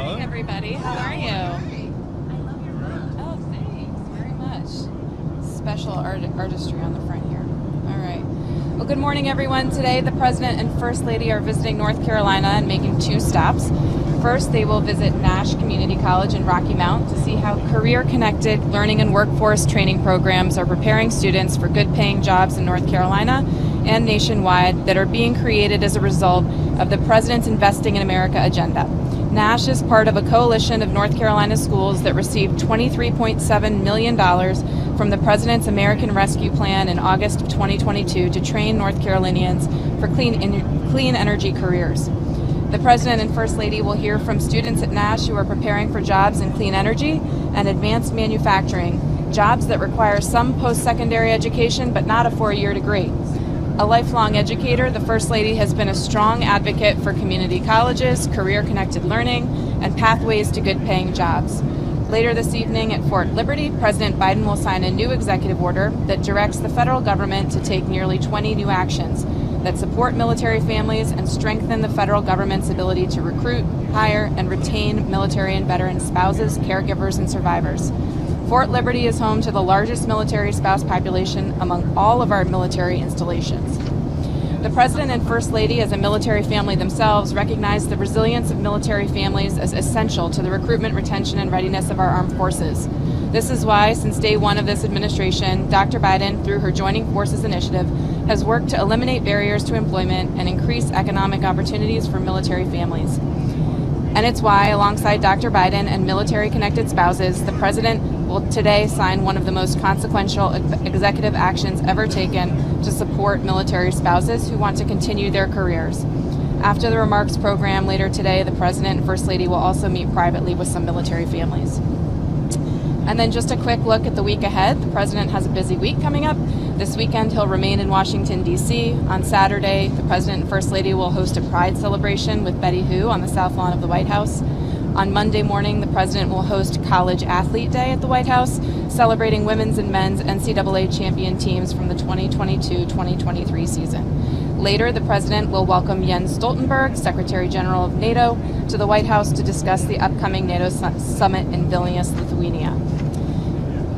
morning, everybody. How are you? I love your mug. Oh, thanks very much. Special artistry on the front here. All right. Well, good morning, everyone. Today, the President and First Lady are visiting North Carolina and making two stops. First, they will visit Nash Community College in Rocky Mount to see how career-connected learning and workforce training programs are preparing students for good-paying jobs in North Carolina and nationwide that are being created as a result of the President's Investing in America agenda. Nash is part of a coalition of North Carolina schools that received $23.7 million from the President's American Rescue Plan in August of 2022 to train North Carolinians for clean energy careers. The President and First Lady will hear from students at Nash who are preparing for jobs in clean energy and advanced manufacturing, jobs that require some post-secondary education but not a four-year degree. A lifelong educator, the First Lady has been a strong advocate for community colleges, career-connected learning, and pathways to good-paying jobs. Later this evening at Fort Liberty, President Biden will sign a new executive order that directs the federal government to take nearly 20 new actions that support military families and strengthen the federal government's ability to recruit, hire, and retain military and veteran spouses, caregivers, and survivors. Fort Liberty is home to the largest military spouse population among all of our military installations. The President and First Lady, as a military family themselves, recognize the resilience of military families as essential to the recruitment, retention, and readiness of our armed forces. This is why, since day one of this administration, Dr. Biden, through her Joining Forces initiative, has worked to eliminate barriers to employment and increase economic opportunities for military families. And it's why, alongside Dr. Biden and military-connected spouses, the President will today sign one of the most consequential executive actions ever taken to support military spouses who want to continue their careers. After the remarks program later today, the President and First Lady will also meet privately with some military families. And then just a quick look at the week ahead. The President has a busy week coming up. This weekend, he'll remain in Washington, D.C. On Saturday, the President and First Lady will host a Pride celebration with Betty Who on the South Lawn of the White House. On Monday morning, the President will host College Athlete Day at the White House, celebrating women's and men's NCAA champion teams from the 2022-2023 season. Later, the President will welcome Jens Stoltenberg, Secretary General of NATO, to the White House to discuss the upcoming NATO summit in Vilnius, Lithuania.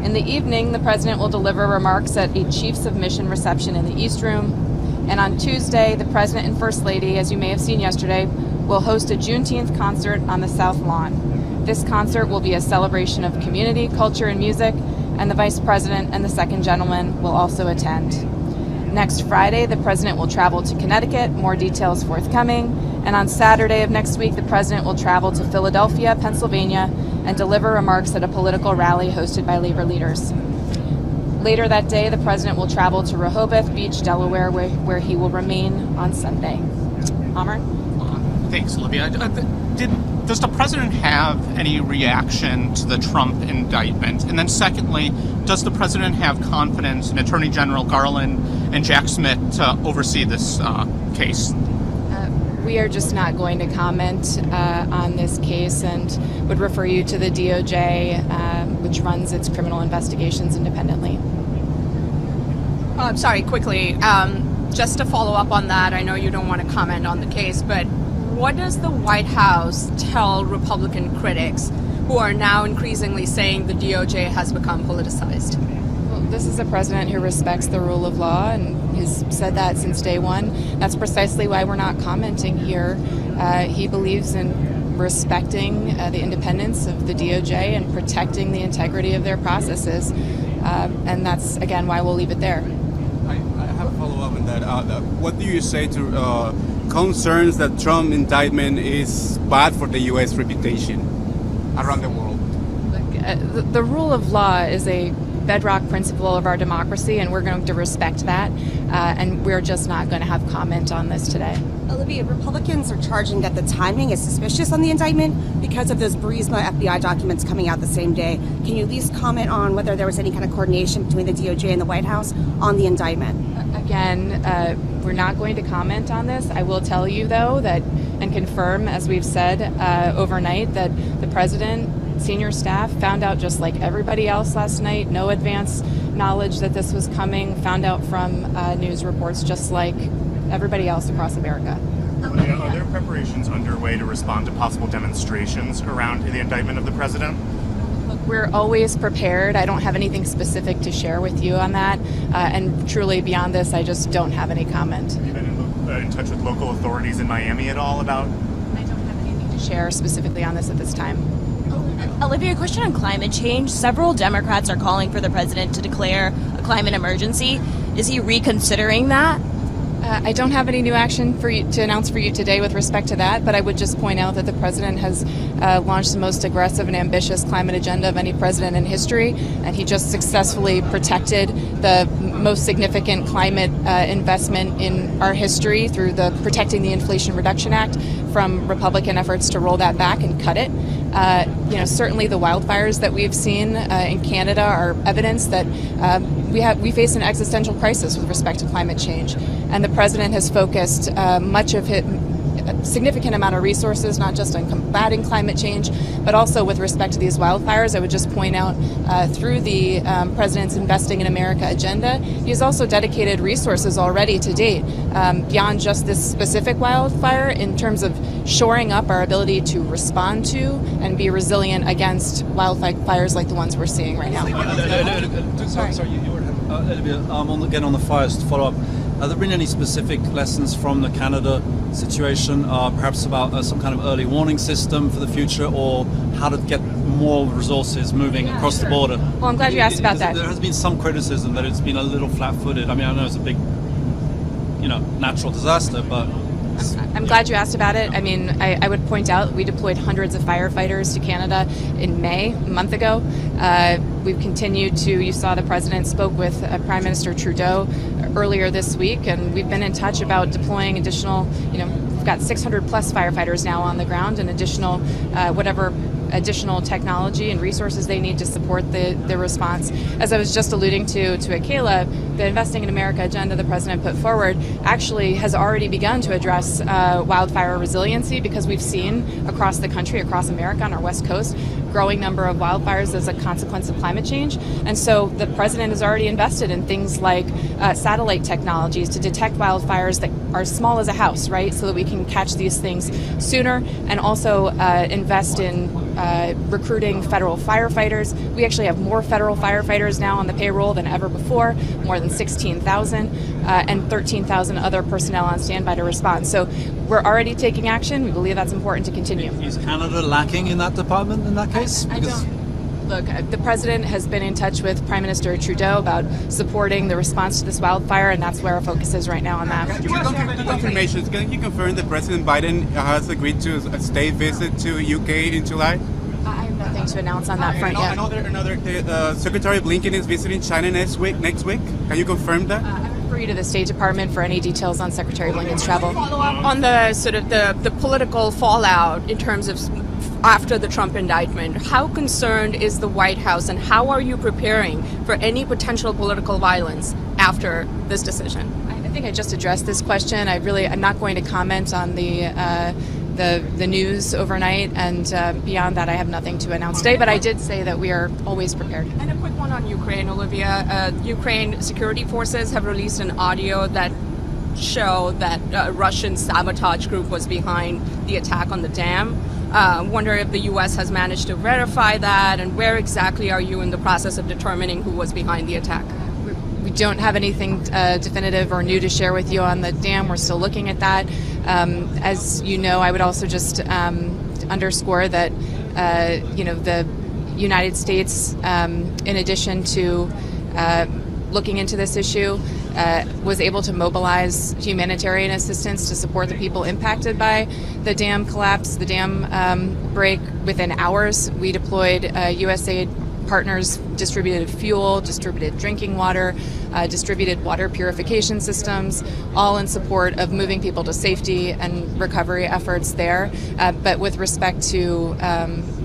In the evening, the President will deliver remarks at a Chiefs of Mission reception in the East Room. And on Tuesday, the President and First Lady, as you may have seen yesterday, will host a Juneteenth concert on the South Lawn. This concert will be a celebration of community, culture, and music, and the Vice President and the Second Gentleman will also attend. Next Friday, the President will travel to Connecticut, more details forthcoming. And on Saturday of next week, the President will travel to Philadelphia, Pennsylvania, and deliver remarks at a political rally hosted by labor leaders. Later that day, the President will travel to Rehoboth Beach, Delaware, where he will remain on Sunday. Amr? Thanks, Olivia. Does the President have any reaction to the Trump indictment? And then secondly, does the President have confidence in Attorney General Garland and Jack Smith to oversee this case? We are just not going to comment on this case and would refer you to the DOJ, which runs its criminal investigations independently. Sorry, quickly, just to follow up on that, I know you don't want to comment on the case, but what does the White House tell Republican critics who are now increasingly saying the DOJ has become politicized? Well, this is a president who respects the rule of law and has said that since day one. That's precisely why we're not commenting here. He believes in respecting the independence of the DOJ and protecting the integrity of their processes. And that's, again, why we'll leave it there. I have a follow-up on that. What do you say to concerns that Trump indictment is bad for the U.S. reputation around the world? Look, the rule of law is a bedrock principle of our democracy, and we're going to respect that, and we're just not going to have comment on this today. Olivia, Republicans are charging that the timing is suspicious on the indictment because of those Burisma FBI documents coming out the same day. Can you at least comment on whether there was any kind of coordination between the DOJ and the White House on the indictment? Again, we're not going to comment on this. I will tell you, though, that and confirm, as we've said overnight, that the President, senior staff found out just like everybody else last night, no advance knowledge that this was coming, found out from news reports just like everybody else across America. Olivia, are there preparations underway to respond to possible demonstrations around the indictment of the president? Look, we're always prepared. I don't have anything specific to share with you on that. And truly beyond this, I just don't have any comment. Have you been in touch with local authorities in Miami at all about? I don't have anything to share specifically on this at this time. Olivia, a question on climate change. Several Democrats are calling for the president to declare a climate emergency. Is he reconsidering that? I don't have any new action for you to announce for you today with respect to that, but I would just point out that the president has launched the most aggressive and ambitious climate agenda of any president in history, and he just successfully protected the most significant climate investment in our history through the Protecting the Inflation Reduction Act from Republican efforts to roll that back and cut it. Certainly the wildfires that we've seen in Canada are evidence that we face an existential crisis with respect to climate change, and the president has focused much of a significant amount of resources, not just on combating climate change, but also with respect to these wildfires. I would just point out through the president's Investing in America agenda, he has also dedicated resources already to date beyond just this specific wildfire in terms of shoring up our ability to respond to and be resilient against wildfires like the ones we're seeing right now. Olivia, again on the fires, to follow up, have there been any specific lessons from the Canada situation, perhaps about some kind of early warning system for the future, or how to get more resources moving across the border? Well, I'm glad you asked about that. There has been some criticism that it's been a little flat-footed. I mean, I know it's a big, natural disaster, but... I'm glad you asked about it. I mean, I would point out we deployed hundreds of firefighters to Canada in May, a month ago. We've continued to, you saw the president spoke with Prime Minister Trudeau earlier this week, and we've been in touch about deploying additional, we've got 600 plus firefighters now on the ground and additional, whatever additional technology and resources they need to support the response. As I was just alluding to Akela, the Investing in America agenda the president put forward actually has already begun to address wildfire resiliency, because we've seen across the country, across America on our west coast, growing number of wildfires as a consequence of climate change. And so the president has already invested in things like satellite technologies to detect wildfires that are small as a house, right? So that we can catch these things sooner, and also invest in recruiting federal firefighters. We actually have more federal firefighters now on the payroll than ever before, more than 16,000, and 13,000 other personnel on standby to respond. So we're already taking action. We believe that's important to continue. Is Canada lacking in that department in that case? I don't. Look, the president has been in touch with Prime Minister Trudeau about supporting the response to this wildfire, and that's where our focus is right now on that. Two confirmations. Can you confirm that President Biden has agreed to a state visit to UK in July? I have nothing to announce on that front yet. Secretary Blinken is visiting China next week. Can you confirm that? I refer you to the State Department for any details on Secretary Blinken's travel. Follow up on the sort of the political fallout in terms of after the Trump indictment. How concerned is the White House, and how are you preparing for any potential political violence after this decision? I think I just addressed this question. I'm not going to comment on the news overnight, and beyond that I have nothing to announce today, but I did say that we are always prepared. And a quick one on Ukraine, Olivia. Ukraine security forces have released an audio that show that a Russian sabotage group was behind the attack on the dam. Wonder if the U.S. has managed to verify that, and where exactly are you in the process of determining who was behind the attack? We don't have anything definitive or new to share with you on the dam. We're still looking at that. As you know, I would also just underscore that the United States, in addition to looking into this issue, was able to mobilize humanitarian assistance to support the people impacted by the dam collapse, the dam break. Within hours, we deployed USAID partners, distributed fuel, distributed drinking water, distributed water purification systems, all in support of moving people to safety and recovery efforts there. But with respect to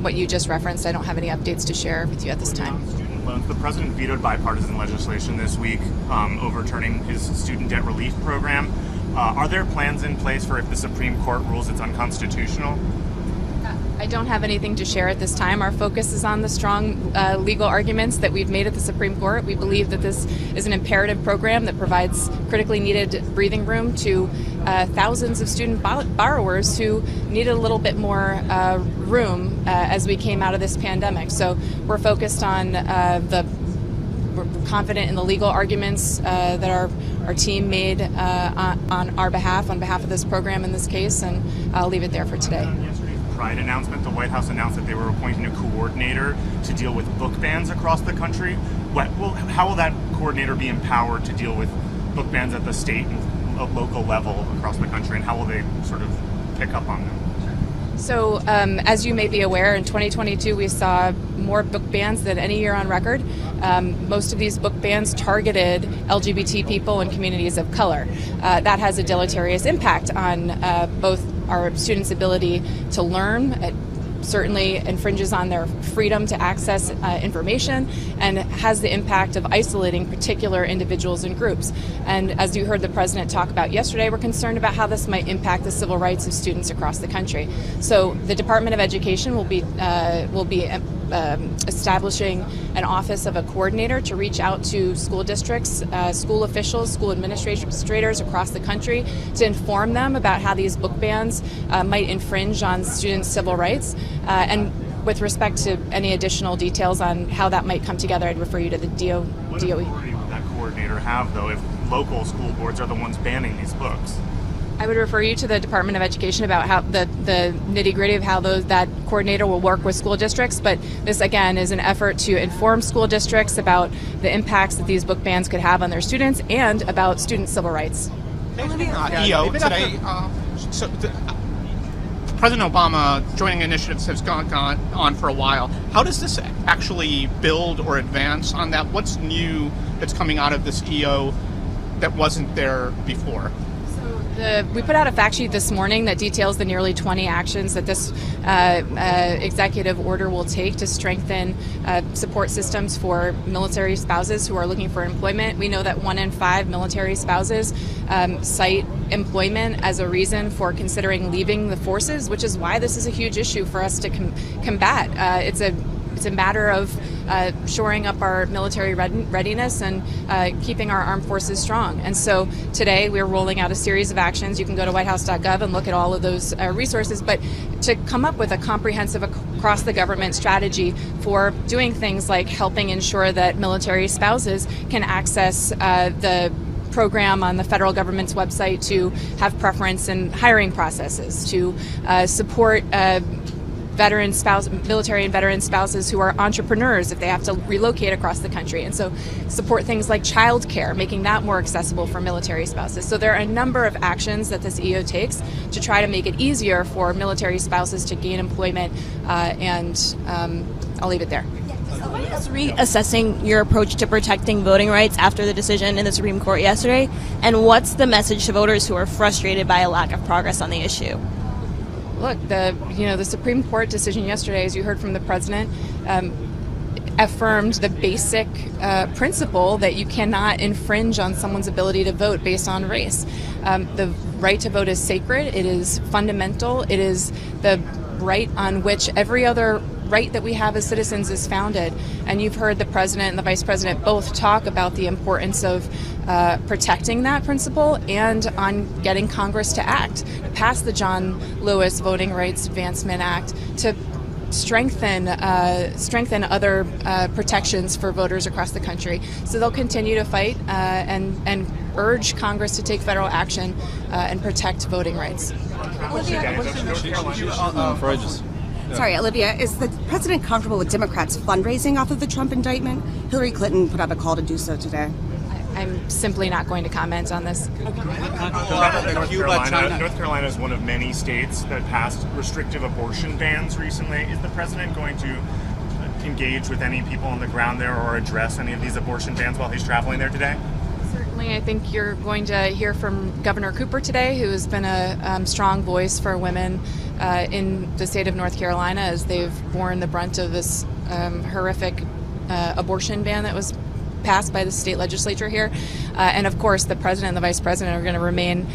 what you just referenced, I don't have any updates to share with you at this time. Student loans. The president vetoed bipartisan legislation this week overturning his student debt relief program. Are there plans in place for if the Supreme Court rules it's unconstitutional? I don't have anything to share at this time. Our focus is on the strong legal arguments that we've made at the Supreme Court. We believe that this is an imperative program that provides critically needed breathing room to thousands of student borrowers who needed a little bit more room as we came out of this pandemic. So we're focused on we're confident in the legal arguments that our team made on our behalf, on behalf of this program in this case, and I'll leave it there for today. Pride announcement, the White House announced that they were appointing a coordinator to deal with book bans across the country. How will that coordinator be empowered to deal with book bans at the state and local level across the country, and how will they sort of pick up on them? So, as you may be aware, in 2022 we saw more book bans than any year on record. Most of these book bans targeted LGBT people and communities of color. That has a deleterious impact on both our students' ability to learn. It certainly infringes on their freedom to access information and has the impact of isolating particular individuals and groups. And as you heard the president talk about yesterday, we're concerned about how this might impact the civil rights of students across the country. So the Department of Education will be establishing an office of a coordinator to reach out to school districts, school officials, school administrators across the country to inform them about how these book bans might infringe on students' civil rights. And with respect to any additional details on how that might come together, I'd refer you to the DOE. What authority would that coordinator have, though, if local school boards are the ones banning these books? I would refer you to the Department of Education about how the nitty-gritty of how that coordinator will work with school districts. But this, again, is an effort to inform school districts about the impacts that these book bans could have on their students and about student civil rights. EO today. President Obama joining initiatives has gone on for a while. How does this actually build or advance on that? What's new that's coming out of this EO that wasn't there before? We put out a fact sheet this morning that details the nearly 20 actions that this executive order will take to strengthen support systems for military spouses who are looking for employment. We know that 1 in 5 military spouses cite employment as a reason for considering leaving the forces, which is why this is a huge issue for us to combat. It's a matter of shoring up our military readiness and keeping our armed forces strong. And so today we're rolling out a series of actions. You can go to whitehouse.gov and look at all of those resources, but to come up with a comprehensive across the government strategy for doing things like helping ensure that military spouses can access the program on the federal government's website to have preference in hiring processes, to support military and veteran spouses who are entrepreneurs if they have to relocate across the country, and so support things like childcare, making that more accessible for military spouses. So there are a number of actions that this EO takes to try to make it easier for military spouses to gain employment, and I'll leave it there. White House reassessing your approach to protecting voting rights after the decision in the Supreme Court yesterday, and what's the message to voters who are frustrated by a lack of progress on the issue? Look, the Supreme Court decision yesterday, as you heard from the president, affirmed the basic principle that you cannot infringe on someone's ability to vote based on race. The right to vote is sacred. It is fundamental. It is the right on which every other right that we have as citizens is founded. And you've heard the president and the vice president both talk about the importance of protecting that principle and on getting Congress to act, to pass the John Lewis Voting Rights Advancement Act, to strengthen other protections for voters across the country. So they'll continue to fight and urge Congress to take federal action and protect voting rights. Sorry, Olivia, is the president comfortable with Democrats fundraising off of the Trump indictment? Hillary Clinton put out a call to do so today. I'm simply not going to comment on this. North Carolina is one of many states that passed restrictive abortion bans recently. Is the president going to engage with any people on the ground there or address any of these abortion bans while he's traveling there today? Certainly, I think you're going to hear from Governor Cooper today, who has been a strong voice for women in the state of North Carolina as they've borne the brunt of this horrific abortion ban that was passed by the state legislature here. And of course, the president and the vice president are going to remain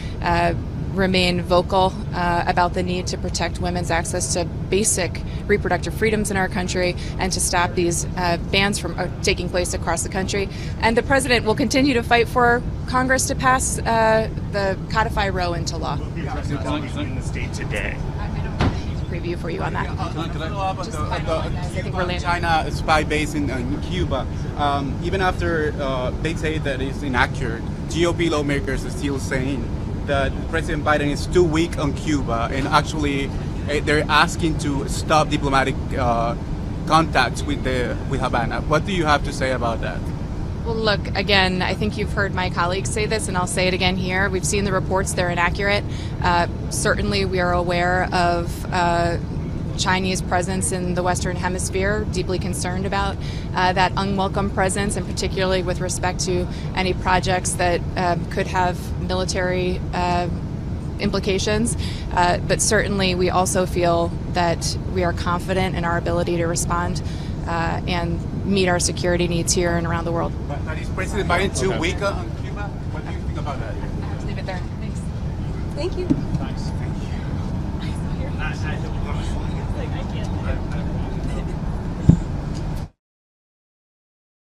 remain vocal about the need to protect women's access to basic reproductive freedoms in our country and to stop these bans from taking place across the country. And the president will continue to fight for Congress to pass the codify Roe into law. Will he address policies in the state today? I don't have a preview for you on that. China spy base in Cuba. Even after they say that it's inaccurate, GOP lawmakers are still saying that President Biden is too weak on Cuba, and actually they're asking to stop diplomatic contacts with Havana. What do you have to say about that? Well, look, again, I think you've heard my colleagues say this, and I'll say it again here. We've seen the reports, they're inaccurate. Certainly, we are aware of Chinese presence in the Western Hemisphere, deeply concerned about that unwelcome presence, and particularly with respect to any projects that could have military implications. But certainly, we also feel that we are confident in our ability to respond and meet our security needs here and around the world. But is President Biden too weak on Cuba? What do you think about that? I have to leave it there. Thanks. Thank you.